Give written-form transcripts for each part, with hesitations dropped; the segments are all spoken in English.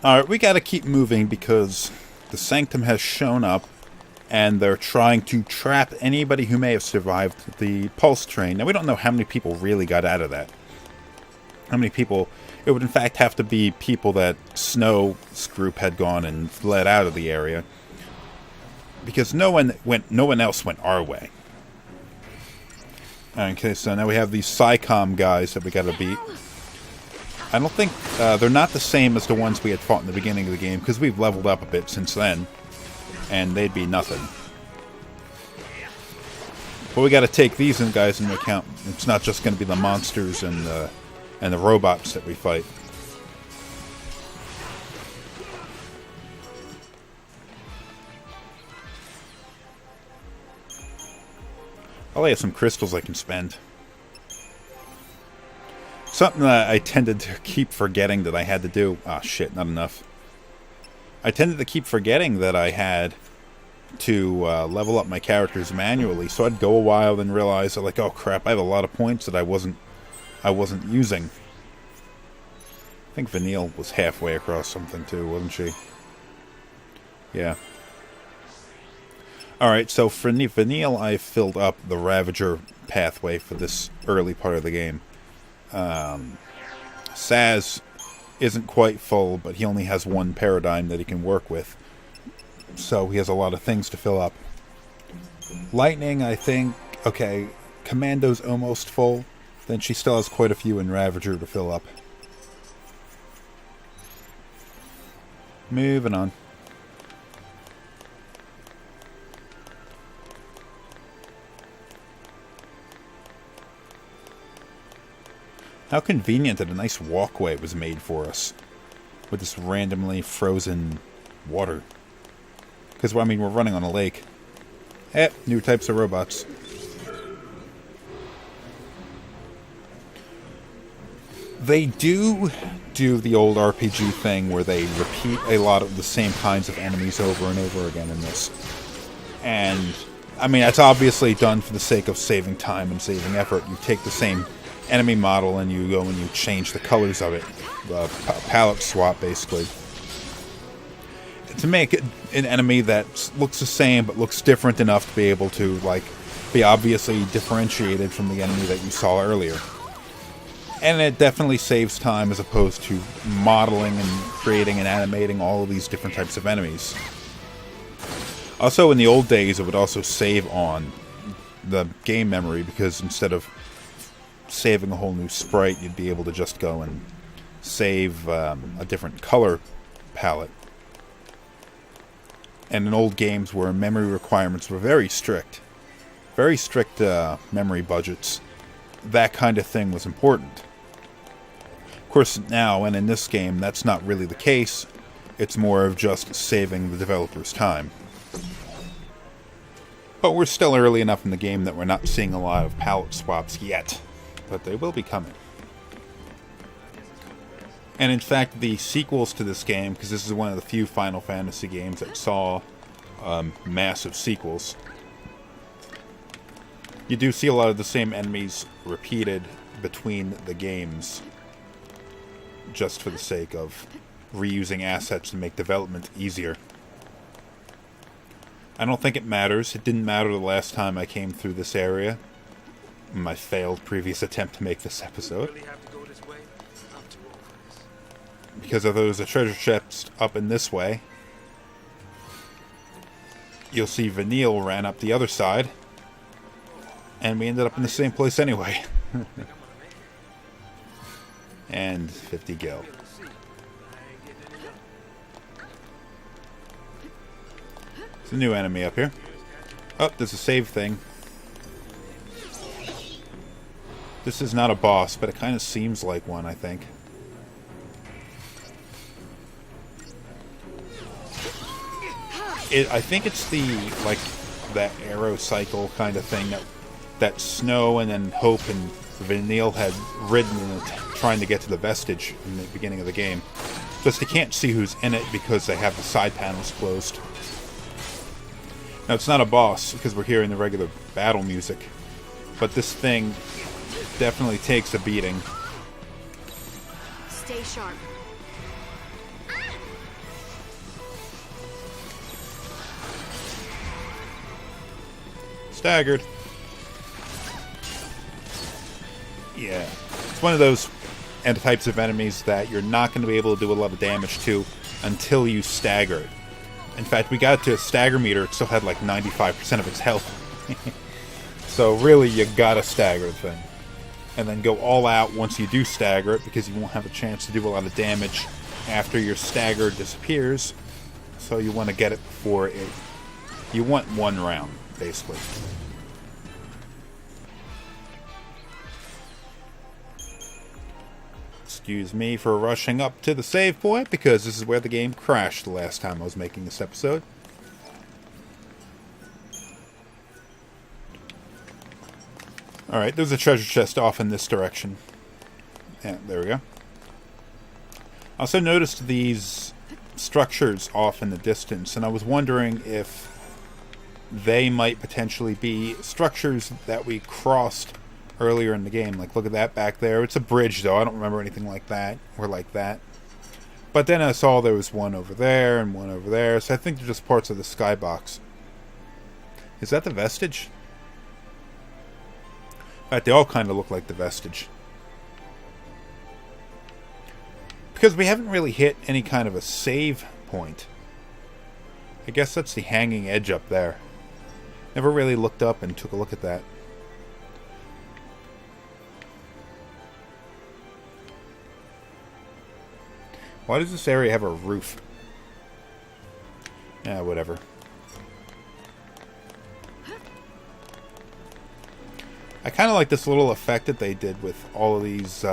Alright, we gotta keep moving because the Sanctum has shown up and they're trying to trap anybody who may have survived the pulse train. Now, we don't know how many people really got out of that. How many people... It would in fact have to be people that Snow's group had gone and fled out of the area. Because no one else went our way. Okay, so now we have these PSICOM guys that we gotta beat. I don't think they're not the same as the ones we had fought in the beginning of the game, because we've leveled up a bit since then, and they'd be nothing. But we gotta take these guys into account. It's not just gonna be the monsters and the robots that we fight. I'll have some crystals I can spend. Something that I tended to keep forgetting that I had to do. Ah, shit, not enough. I tended to keep forgetting that I had to level up my characters manually, so I'd go a while and realize, like, oh crap, I have a lot of points that I wasn't using. I think Vanille was halfway across something too, wasn't she? Yeah. Alright, so for Vanille, I filled up the Ravager pathway for this early part of the game. Saz isn't quite full, but he only has one paradigm that he can work with. So he has a lot of things to fill up. Lightning, I think... Okay, Commando's almost full. Then she still has quite a few in Ravager to fill up. Moving on. How convenient that a nice walkway was made for us. With this randomly frozen water. Because, I mean, we're running on a lake. New types of robots. They do the old RPG thing where they repeat a lot of the same kinds of enemies over and over again in this. And, I mean, it's obviously done for the sake of saving time and saving effort. You take the same enemy model and you go and you change the colors of it. The palette swap, basically. To make it an enemy that looks the same but looks different enough to be able to, like, be obviously differentiated from the enemy that you saw earlier. And it definitely saves time as opposed to modeling and creating and animating all of these different types of enemies. Also, in the old days, it would also save on the game memory, because instead of saving a whole new sprite, you'd be able to just go and save a different color palette. And in old games where memory requirements were very strict memory budgets, that kind of thing was important. Of course, now, and in this game, that's not really the case. It's more of just saving the developer's time. But we're still early enough in the game that we're not seeing a lot of palette swaps yet. But they will be coming. And in fact, the sequels to this game, because this is one of the few Final Fantasy games that saw massive sequels, you do see a lot of the same enemies repeated between the games, just for the sake of reusing assets to make development easier. I don't think it matters. It didn't matter the last time I came through this area. My failed previous attempt to make this episode. Because if there was a treasure chest up in this way, you'll see Vanille ran up the other side, and we ended up in the same place anyway. And 50 gil. There's a new enemy up here. Oh, there's a save thing. This is not a boss, but it kind of seems like one, I think. I think it's the, like, that arrow cycle kind of thing that Snow and then Hope and Vanille had ridden trying to get to the vestige in the beginning of the game. Just they can't see who's in it because they have the side panels closed. Now, it's not a boss because we're hearing the regular battle music, but this thing definitely takes a beating. Stay sharp. Staggered. Yeah. It's one of those types of enemies that you're not going to be able to do a lot of damage to until you stagger it. In fact, we got to a stagger meter, it still had like 95% of its health. So really, you gotta stagger the thing. And then go all out once you do stagger it, because you won't have a chance to do a lot of damage after your stagger disappears. So you want to get it before it... You want one round, basically. Excuse me for rushing up to the save point, because this is where the game crashed the last time I was making this episode. Alright, there's a treasure chest off in this direction. Yeah, there we go. I also noticed these structures off in the distance, and I was wondering if they might potentially be structures that we crossed earlier in the game. Like, look at that back there. It's a bridge, though. I don't remember anything like that, or like that. But then I saw there was one over there, and one over there, so I think they're just parts of the skybox. Is that the vestige? In fact, they all kind of look like the vestige. Because we haven't really hit any kind of a save point. I guess that's the hanging edge up there. Never really looked up and took a look at that. Why does this area have a roof? Yeah, whatever. I kind of like this little effect that they did with all of these,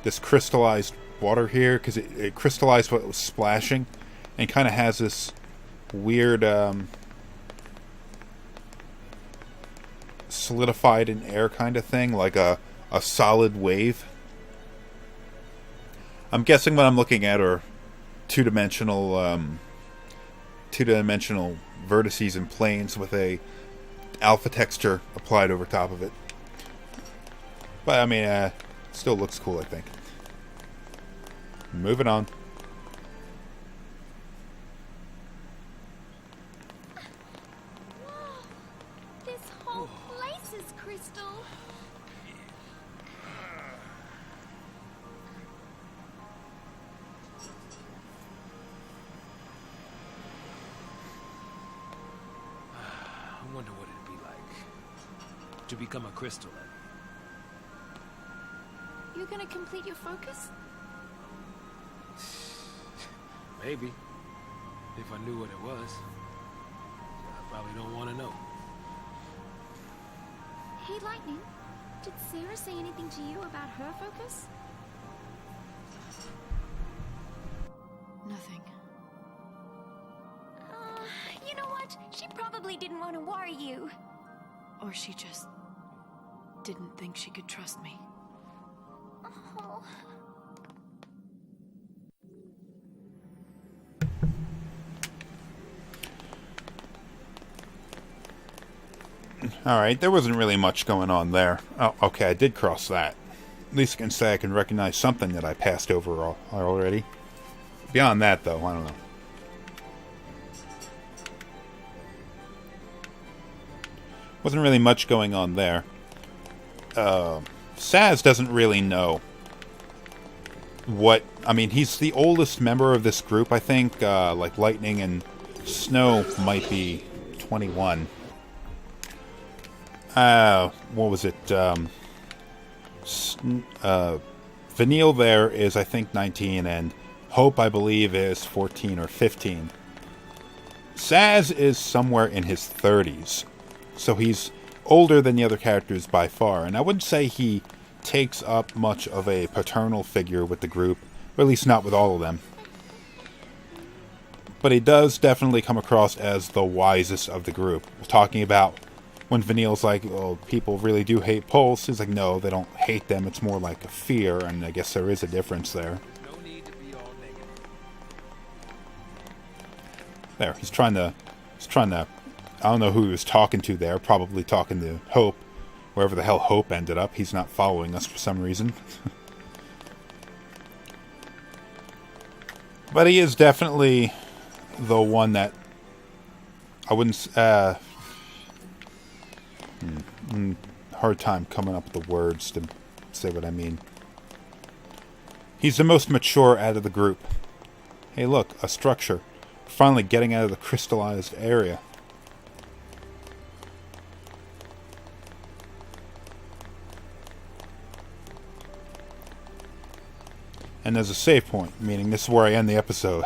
this crystallized water here, because it crystallized what was splashing, and kind of has this weird, solidified in air kind of thing, like a solid wave. I'm guessing what I'm looking at are two-dimensional vertices and planes with a alpha texture applied over top of it. But I mean, still looks cool, I think. Moving on. Whoa, this whole place is crystal. I wonder what it'd be like to become a crystal. You're gonna complete your focus? Maybe. If I knew what it was. I probably don't want to know. Hey, Lightning. Did Sarah say anything to you about her focus? Nothing. You know what? She probably didn't want to worry you. Or she just didn't think she could trust me. Oh. Alright, there wasn't really much going on there. Oh, okay, I did cross that. At least I can say I can recognize something that I passed over already. Beyond that, though, I don't know. Wasn't really much going on there. Saz doesn't really know what... I mean, he's the oldest member of this group, I think. Like, Lightning and Snow might be 21. What was it? Vanille there is, I think, 19, and Hope, I believe, is 14 or 15. Saz is somewhere in his 30s, so he's older than the other characters by far, and I wouldn't say he takes up much of a paternal figure with the group, or at least not with all of them. But he does definitely come across as the wisest of the group. Talking about when Vanille's like, well, people really do hate Pulse, he's like, no, they don't hate them, it's more like a fear, and I guess there is a difference there. No need to be all negative. There, he's trying to, I don't know who he was talking to there, probably talking to Hope. Wherever the hell Hope ended up, he's not following us for some reason. But he is definitely the one that I wouldn't... Hard time coming up with the words to say what I mean. He's the most mature out of the group. Hey look, a structure. Finally getting out of the crystallized area. And there's a save point, meaning this is where I end the episode.